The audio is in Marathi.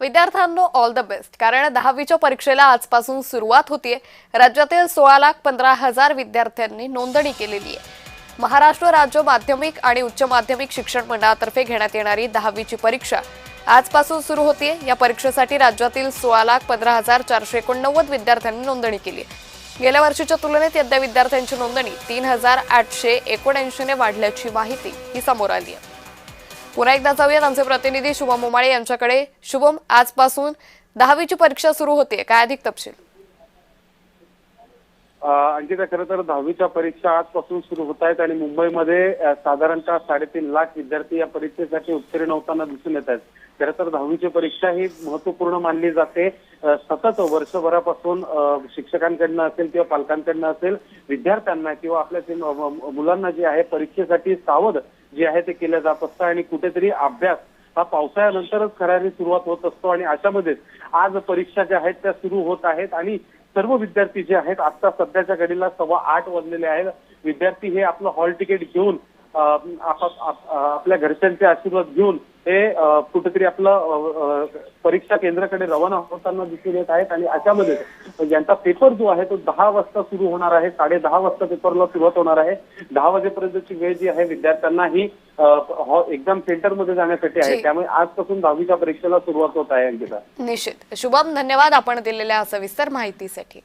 विद्यार्थ्यांनो ऑल द बेस्ट। कारण 10वीच्या परीक्षेला आजपासून सुरुवात होतीये। राज्यातील 16,15,000 विद्यार्थ्यांनी नोंदणी केलेली आहे। महाराष्ट्र राज्य माध्यमिक आणि उच्च माध्यमिक शिक्षण मंडळातर्फे घेण्यात येणारी 10वीची परीक्षा आजपासून सुरू होतीये। या परीक्षेसाठी राज्यातील 16,15,489 विद्यार्थ्यांनी नोंदणी केली आहे। गेल्या वर्षीच्या तुलनेत यंदा विद्यार्थ्यांची नोंदणी 3,879 ने वाढल्याची माहिती ही समोर आली आहे। पुन्हा एकदा जाऊयात आमचे प्रतिनिधी शुभम मोमाळे यांच्याकडे। शुभम, आजपासून 10वीची परीक्षा सुरू होते, काय अधिक तपशील? अंकिता, खरं तर 10वीच्या परीक्षा आजपासून सुरू होत आहेत आणि मुंबईमध्ये साधारणतः 3.5 लाख विद्यार्थी या परीक्षेसाठी उत्तीर्ण होताना दिसून येत आहेत। खरं तर 10वीची परीक्षा ही महत्वपूर्ण मानली जाते। सतत वर्षभरापासून शिक्षकांकडनं असेल किंवा पालकांकडनं असेल, विद्यार्थ्यांना किंवा आपल्या मुलांना जे आहे परीक्षेसाठी सावध जे आहे ते केलं जात असतं आणि कुठेतरी अभ्यास हा पावसाळ्यानंतरच खऱ्याने सुरुवात होत असतो आणि अशामध्येच आज परीक्षा ज्या आहेत त्या सुरू होत आहेत आणि सर्व विद्यार्थी जे आहेत आता सध्याच्या घडीला 8:15 वाजलेले आहेत। विद्यार्थी हे आपलं हॉल तिकीट घेऊन आपल्या घरच्यांचे आशीर्वाद घेऊन हे कुठेतरी आपलं परीक्षा केंद्राकडे रवाना होताना दिसून येत आहेत आणि अशामध्ये यांचा पेपर जो आहे तो 10 वाजता सुरू होणार आहे। 10:30 वाजता पेपरला सुरुवात होणार आहे। 10 वाजेपर्यंतची वेळ जी आहे विद्यार्थ्यांना ही एक्झाम सेंटरमध्ये जाण्यासाठी आहे। त्यामुळे आजपासून 10वीच्या परीक्षेला सुरुवात होत आहे। अंकिता, निश्चित। शुभम, धन्यवाद आपण दिलेल्या सविस्तर माहितीसाठी।